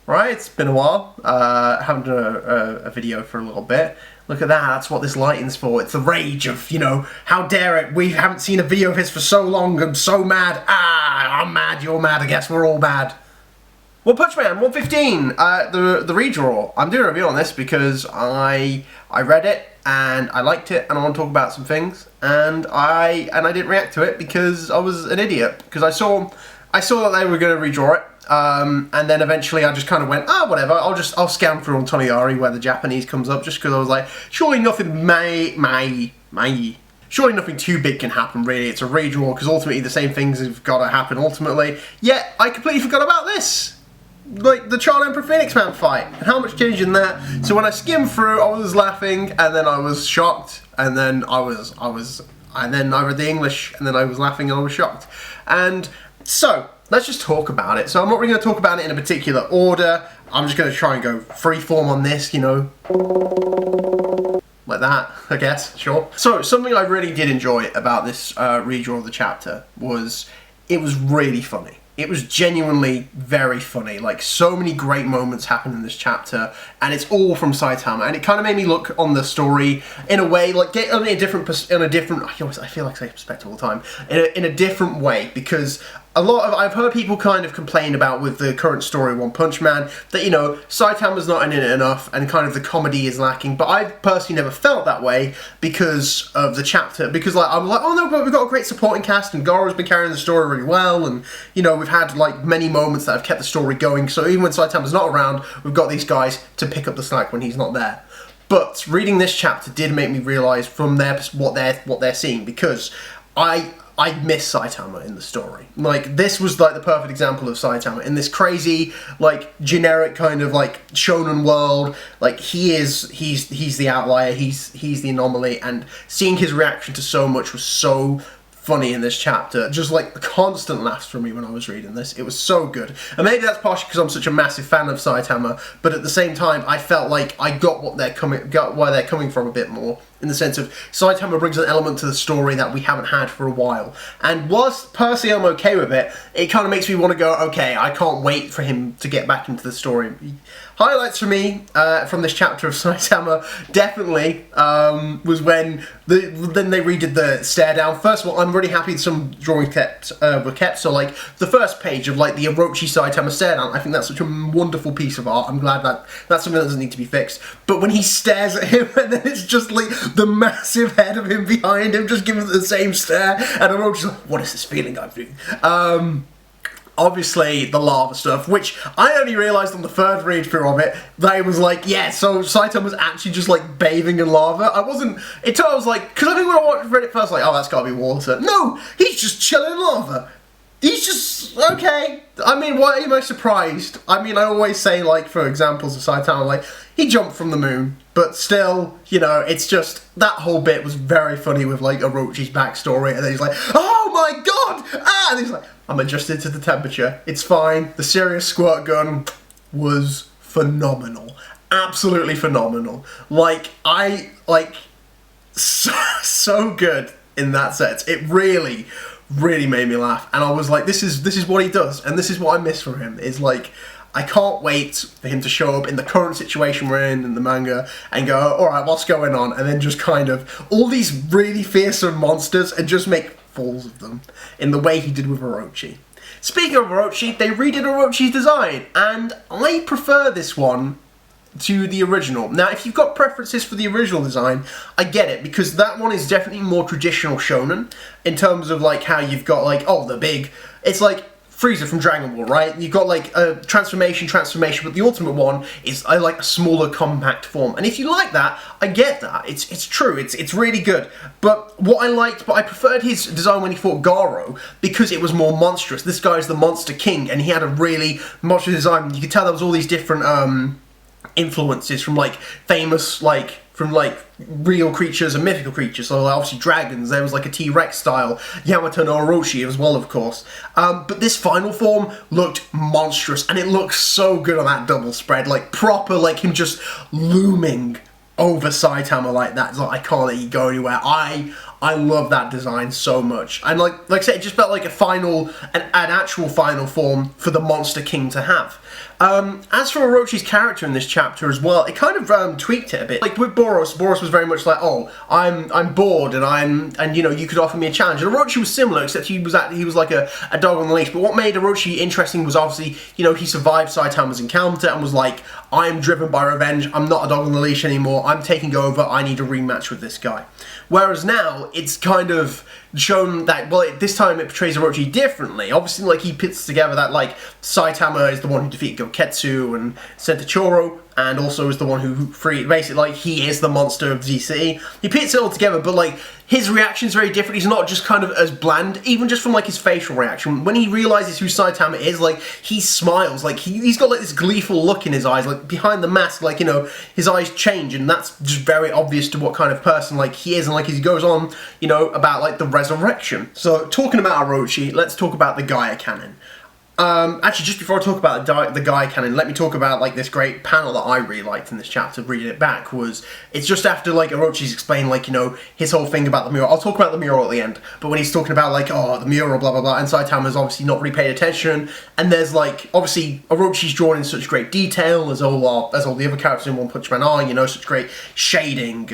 right? It's been a while. I haven't done a video for a little bit. Look at that, that's what this lighting's for. It's the rage of, you know, how dare it, we haven't seen a video of his for so long, I'm so mad. I'm mad, you're mad, I guess we're all mad. One Punch Man 115, the redraw. I'm doing a review on this because I read it and I liked it and I want to talk about some things, and I didn't react to it because I was an idiot, because I saw that they were going to redraw it. And then eventually I just kind of went, whatever, I'll scan through on Toniyari where the Japanese comes up, just because I was like, surely nothing surely nothing too big can happen, really. It's a redraw, because ultimately the same things have got to happen ultimately. Yet I completely forgot about this. Like the Child Emperor Phoenix Man fight, and how much changed in that. So when I skimmed through, I was laughing, and then I was shocked, and then and then I read the English, and then I was laughing and I was shocked. And so let's just talk about it. So I'm not really going to talk about it in a particular order. I'm just going to try and go freeform on this, you know, like that, I guess, sure. So something I really did enjoy about this redraw of the chapter was it was really funny. It was genuinely very funny. Like, so many great moments happen in this chapter, and it's all from Saitama. And it kind of made me look on the story in a way, like, I feel like I say perspective all the time, in a different way, because I've heard people kind of complain about with the current story of One Punch Man that, you know, Saitama's not in it enough and kind of the comedy is lacking, but I personally never felt that way because of the chapter, because like I'm like, oh no, but we've got a great supporting cast and Goro's been carrying the story really well, and you know, we've had like many moments that have kept the story going, so even when Saitama's not around, we've got these guys to pick up the slack when he's not there. But reading this chapter did make me realise from what they're seeing, because I miss Saitama in the story. Like, this was like the perfect example of Saitama in this crazy, like, generic kind of like shonen world. Like, he's the outlier, he's the anomaly, and seeing his reaction to so much was so funny in this chapter. Just like constant laughs from me when I was reading this. It was so good. And maybe that's partially because I'm such a massive fan of Saitama, but at the same time I felt like I got where they're coming from a bit more, in the sense of Saitama brings an element to the story that we haven't had for a while. And whilst personally I'm okay with it, it kind of makes me want to go, okay, I can't wait for him to get back into the story. Highlights for me from this chapter of Saitama definitely was when then they redid the stare down. First of all, I'm really happy some drawings were kept. So like the first page of like the Orochi Saitama stare down, I think that's such a wonderful piece of art. I'm glad that that's something that doesn't need to be fixed. But when he stares at him and then it's just like the massive head of him behind him just giving the same stare, and Orochi's like, what is this feeling I'm feeling? Obviously the lava stuff, which I only realised on the third read through of it, that it was like, yeah, so Saitama was actually just like bathing in lava. I was like, because I think when I read it first, like, oh, that's gotta be water. No, he's just chilling in lava. He's just, okay. I mean, why am I surprised? I mean, I always say, like, for examples of Saitama, like, he jumped from the moon, but still, you know, it's just, that whole bit was very funny with, like, Orochi's backstory, and then he's like, oh my god! And he's like, I'm adjusted to the temperature, it's fine. The serious squirt gun was phenomenal. Absolutely phenomenal. Like, so good in that sense. It really made me laugh, and I was like, this is what he does, and this is what I miss from him, is like, I can't wait for him to show up in the current situation we're in the manga and go, alright, what's going on, and then just kind of all these really fearsome monsters and just make fools of them in the way he did with Orochi. Speaking of Orochi, they redid Orochi's design, and I prefer this one to the original. Now, if you've got preferences for the original design, I get it, because that one is definitely more traditional shonen, in terms of like how you've got like, oh, the big, it's like Frieza from Dragon Ball, right? You've got like a transformation, but the ultimate one is like a smaller, compact form. And if you like that, I get that. It's true. It's really good. But I preferred his design when he fought Garo, because it was more monstrous. This guy's the Monster King, and he had a really monstrous design. You could tell there was all these different influences from like famous, like from like real creatures and mythical creatures. So obviously dragons, there was like a T-Rex style, Yamato no Orochi as well, of course. But this final form looked monstrous, and it looked so good on that double spread, like proper, like him just looming over Saitama like that. It's like, I can't let you go anywhere. I love that design so much. And like I said, it just felt like an actual final form for the Monster King to have. As for Orochi's character in this chapter as well, it kind of tweaked it a bit. Like with Boros was very much like, oh, I'm bored and you know, you could offer me a challenge. And Orochi was similar, except he was like a dog on the leash. But what made Orochi interesting was obviously, you know, he survived Saitama's encounter and was like, I'm driven by revenge, I'm not a dog on the leash anymore, I'm taking over, I need a rematch with this guy. Whereas now, it's kind of shown that, well, this time it portrays Orochi differently. Obviously, like, he puts together that, like, Saitama is the one who defeated Goketsu and sent to Choro, and also is the one who freed, basically, like, he is the monster of Z-City. He puts it all together, but, like, his reaction's very different. He's not just kind of as bland, even just from, like, his facial reaction. When he realizes who Saitama is, like, he smiles. Like, he's got, like, this gleeful look in his eyes. Like, behind the mask, like, you know, his eyes change, and that's just very obvious to what kind of person, like, he is. And, like, as he goes on, you know, about, like, the resurrection. So, talking about Orochi, let's talk about the Gaia Cannon. Actually, just before I talk about the Gaia Cannon, let me talk about, like, this great panel that I really liked in this chapter, reading it back, was, it's just after, like, Orochi's explained, like, you know, his whole thing about the mural. I'll talk about the mural at the end, but when he's talking about, like, oh, the mural, blah, blah, blah, and Saitama's obviously not really paid attention, and there's, like, obviously, Orochi's drawn in such great detail, as all the other characters in One Punch Man are, you know, such great shading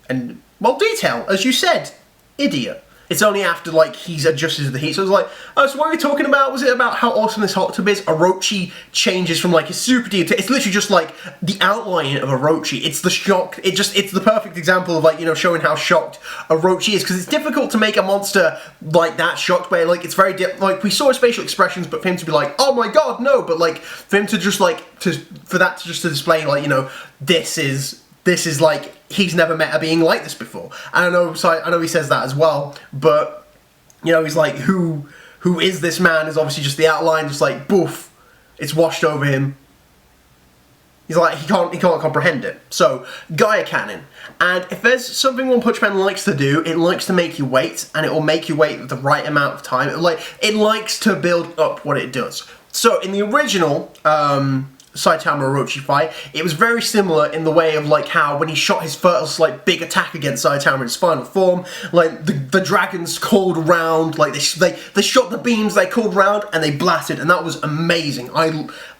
and well, detail, as you said, idiot. It's only after, like, he's adjusted to the heat. So it's like, oh, so what are we talking about? Was it about how awesome this hot tub is? Orochi changes from, like, a super deep to, it's literally just, like, the outline of Orochi. It's the shock. It's the perfect example of, like, you know, showing how shocked Orochi is. Because it's difficult to make a monster like that shocked by, like, it's very, like, we saw his facial expressions, but for him to be like, oh my god, no. But, like, for him to just, like, for that to just to display, like, you know, this is like, he's never met a being like this before. And I know he says that as well, but, you know, he's like, who is this man is obviously just the outline, just like, boof, it's washed over him. He's like, he can't comprehend it. So, Gaia Cannon. And if there's something One Punch Man likes to do, it likes to make you wait, and it will make you wait the right amount of time. It likes to build up what it does. So, in the original, Saitama Orochi fight, it was very similar in the way of, like, how when he shot his first, like, big attack against Saitama in his final form, like, the dragons called around, like, they shot the beams, they called around, and they blasted, and that was amazing.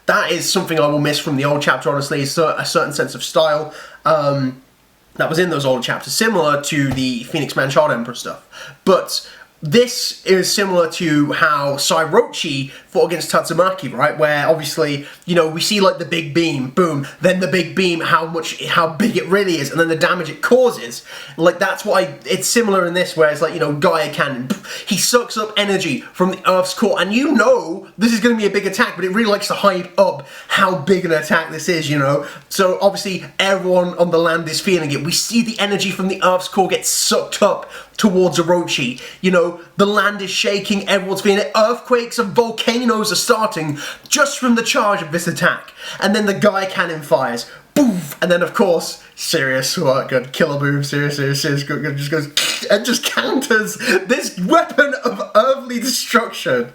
That is something I will miss from the old chapter, honestly, is a certain sense of style that was in those old chapters, similar to the Phoenix Man Shard Emperor stuff. But this is similar to how Sairochi fought against Tatsumaki, right? Where obviously, you know, we see like the big beam, boom, then the big beam, how big it really is, and then the damage it causes. Like, that's why it's similar in this, where it's like, you know, Gaia Cannon, he sucks up energy from the Earth's core, and you know this is going to be a big attack, but it really likes to hype up how big an attack this is, you know? So obviously everyone on the land is feeling it. We see the energy from the Earth's core get sucked up towards Orochi. You know, the land is shaking, everyone's feeling it, earthquakes and volcanoes are starting just from the charge of this attack. And then the Gaia Cannon fires, boof, and then of course, Sirius, what good, Killer Boom, Sirius, good, just goes, and just counters this weapon of earthly destruction.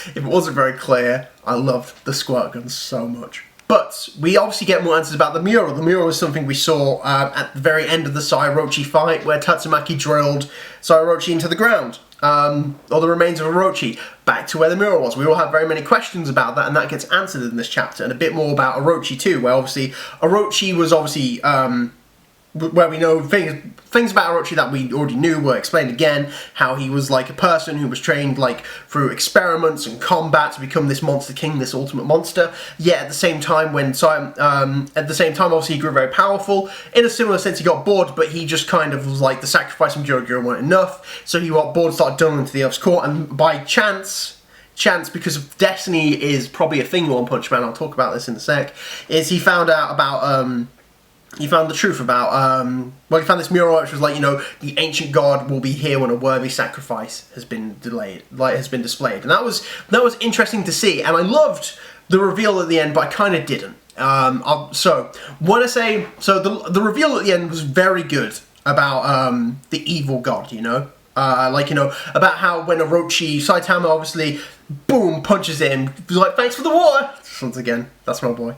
If it wasn't very clear, I loved the squirt gun so much. But we obviously get more answers about the mural. The mural is something we saw at the very end of the Sairochi fight, where Tatsumaki drilled Sairochi into the ground. Or the remains of Orochi, back to where the mural was. We all have very many questions about that, and that gets answered in this chapter, and a bit more about Orochi too, where obviously Orochi was obviously where we know things about Orochi that we already knew were explained again, how he was like a person who was trained like through experiments and combat to become this monster king, this ultimate monster. Yet at the same time, obviously he grew very powerful. In a similar sense, he got bored, but he just kind of was like, the sacrifice from Jiro weren't enough, so he got bored, started delving into the Earth's core, and by chance, because of destiny is probably a thing in One Punch Man, I'll talk about this in a sec, is he found out about, he found the truth about, he found this mural which was like, you know, the ancient god will be here when a worthy sacrifice has been displayed. And that was interesting to see, and I loved the reveal at the end, but I kind of didn't. The reveal at the end was very good about, the evil god, you know? About how when Saitama obviously, boom, punches him, he's like, thanks for the water! Once again, that's my boy.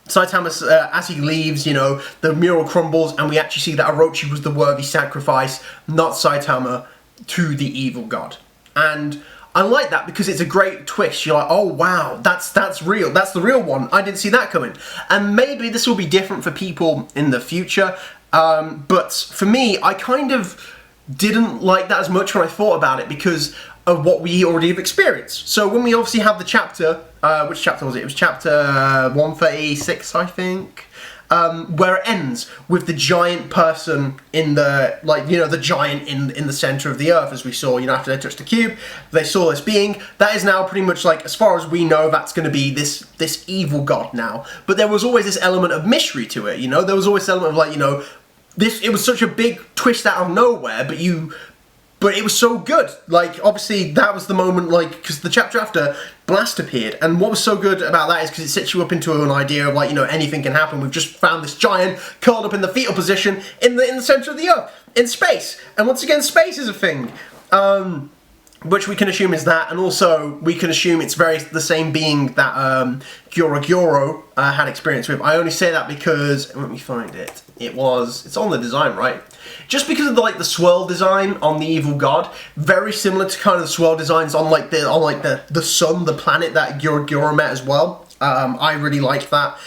Saitama, as he leaves, you know, the mural crumbles, and we actually see that Orochi was the worthy sacrifice, not Saitama, to the evil god. And I like that because it's a great twist. You're like, oh wow, that's real. That's the real one. I didn't see that coming. And maybe this will be different for people in the future. But for me, I kind of didn't like that as much when I thought about it because of what we already have experienced. So when we obviously have the chapter, which chapter was it? It was chapter 136, I think. Where it ends with the giant person in the, like, you know, the giant in the center of the earth, as we saw, you know, after they touched the cube, they saw this being. That is now pretty much, like, as far as we know, that's going to be this evil god now. But there was always this element of mystery to it, you know? There was always this element of, like, you know, it was such a big twist out of nowhere, but it was so good. Like, obviously, that was the moment, like, because the chapter after, Blast appeared, and what was so good about that is because it sets you up into an idea of, like, you know, anything can happen. We've just found this giant curled up in the fetal position in the center of the earth, in space. And once again, space is a thing. Which we can assume is that, and also we can assume it's the same being that Gyoro had experience with. I only say that because, let me find it. It's on the design, right? Just because of the swirl design on the evil god, very similar to kind of the swirl designs on the sun, the planet that Gyoro met as well. I really liked that.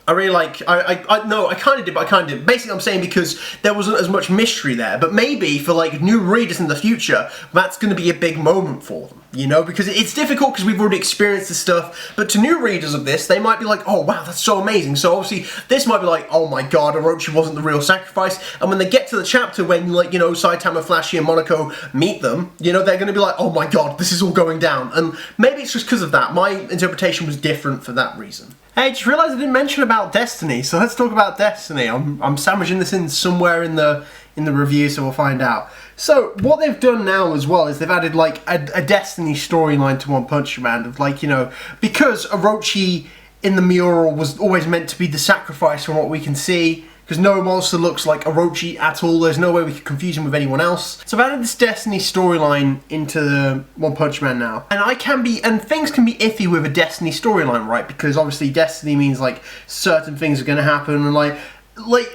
I really like, no, I kind of did, but I kind of didn't. Basically, I'm saying because there wasn't as much mystery there, but maybe for, like, new readers in the future, that's going to be a big moment for them, you know? Because it's difficult because we've already experienced this stuff, but to new readers of this, they might be like, oh, wow, that's so amazing. So, obviously, this might be like, oh my god, Orochi wasn't the real sacrifice, and when they get to the chapter when, like, you know, Saitama, Flashy, and Monaco meet them, you know, they're going to be like, oh my god, this is all going down. And maybe it's just because of that. My interpretation was different for that reason. Hey, did you realise I didn't mention about Destiny? So let's talk about Destiny. I'm sandwiching this in somewhere in the review, so we'll find out. So what they've done now as well is they've added, like, a Destiny storyline to One Punch Man of, like, you know, because Orochi in the mural was always meant to be the sacrifice from what we can see. Because no monster looks like Orochi at all. There's no way we could confuse him with anyone else. So I've added this Destiny storyline into the One Punch Man now. And things can be iffy with a Destiny storyline, right? Because obviously Destiny means, like, certain things are going to happen, and like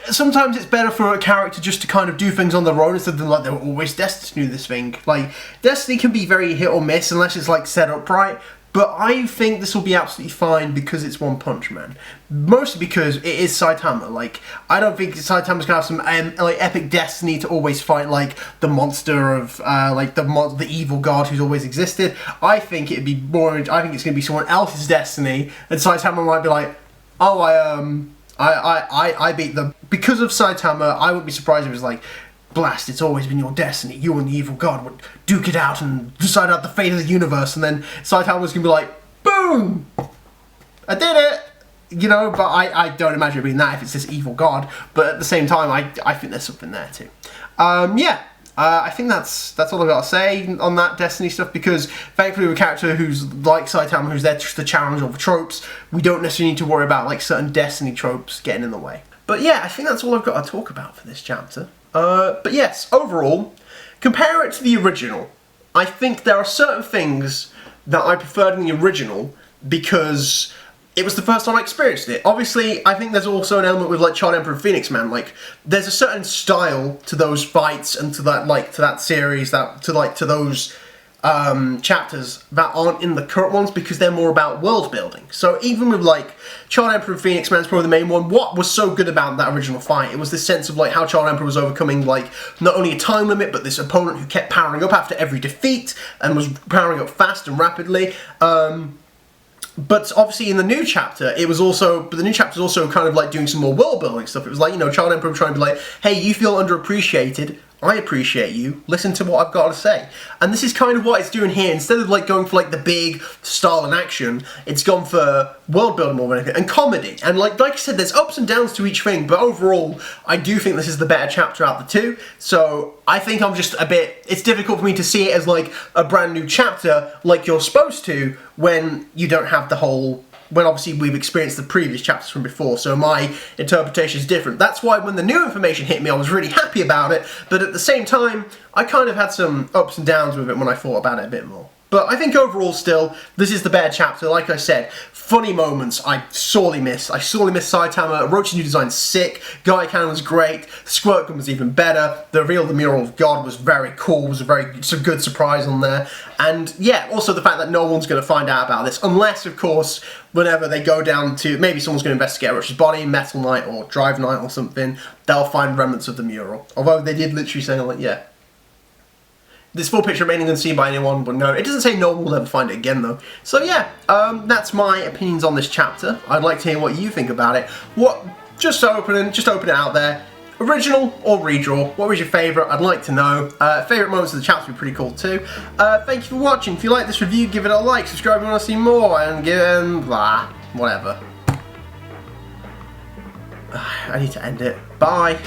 sometimes it's better for a character just to kind of do things on their own instead of, like, they were always destined to do this thing. Like, Destiny can be very hit or miss unless it's, like, set up right. But I think this will be absolutely fine because it's One Punch Man. Mostly because it is Saitama. Like, I don't think Saitama's gonna have some like epic destiny to always fight, like, the monster of like the evil god who's always existed. I think it'd be more. I think it's gonna be someone else's destiny, and Saitama might be like, oh, I beat them because of Saitama. I wouldn't be surprised if it was like, Blast, it's always been your destiny. You and the evil god would duke it out and decide out the fate of the universe, and then Saitama's gonna be like, boom! I did it! You know, but I don't imagine it being that if it's this evil god, but at the same time, I think there's something there too. I think that's all I've got to say on that Destiny stuff, because thankfully with a character who's like Saitama, who's there just to challenge all the tropes, we don't necessarily need to worry about, like, certain Destiny tropes getting in the way. But yeah, I think that's all I've got to talk about for this chapter. But yes, overall, compare it to the original. I think there are certain things that I preferred in the original because it was the first time I experienced it. Obviously, I think there's also an element with, like, Child Emperor and Phoenix Man. Like, there's a certain style to those fights and to that, like, to that series, to those chapters that aren't in the current ones because they're more about world building. So even with, like, Child Emperor and Phoenix Man's probably the main one. What was so good about that original fight? It was this sense of, like, how Child Emperor was overcoming, like, not only a time limit, but this opponent who kept powering up after every defeat and was powering up fast and rapidly. But obviously in the new chapter, the new chapter is also kind of like doing some more world building stuff. It was like, you know, Child Emperor trying to be like, hey, you feel underappreciated, I appreciate you, listen to what I've got to say. And this is kind of what it's doing here. Instead of, like, going for, like, the big style and action, it's gone for world building more than anything, and comedy. And like I said, there's ups and downs to each thing, but overall, I do think this is the better chapter out of the two. So I think I'm just it's difficult for me to see it as, like, a brand new chapter like you're supposed to when you don't have the whole, when obviously we've experienced the previous chapters from before, so my interpretation is different. That's why when the new information hit me, I was really happy about it, but at the same time, I kind of had some ups and downs with it when I thought about it a bit more. But I think overall still, this is the better chapter. Like I said, funny moments I sorely miss. I sorely miss Saitama. Orochi's new design's sick. Guy Cannon was great. The Squirt Gun was even better. The reveal of the Mural of God was very cool. It was a good surprise on there. And yeah, also the fact that no one's going to find out about this. Unless, of course, whenever they go down to... Maybe someone's going to investigate Orochi's body, Metal Knight or Drive Knight or something. They'll find remnants of the mural. Although they did literally say, like, yeah. This full picture remaining unseen by anyone, but no, it doesn't say no one will ever find it again though. So yeah, that's my opinions on this chapter. I'd like to hear what you think about it. Just open it out there. Original or redraw? What was your favourite? I'd like to know. Favourite moments of the chapter would be pretty cool too. Thank you for watching. If you like this review, give it a like, subscribe if you want to see more, and whatever. I need to end it. Bye.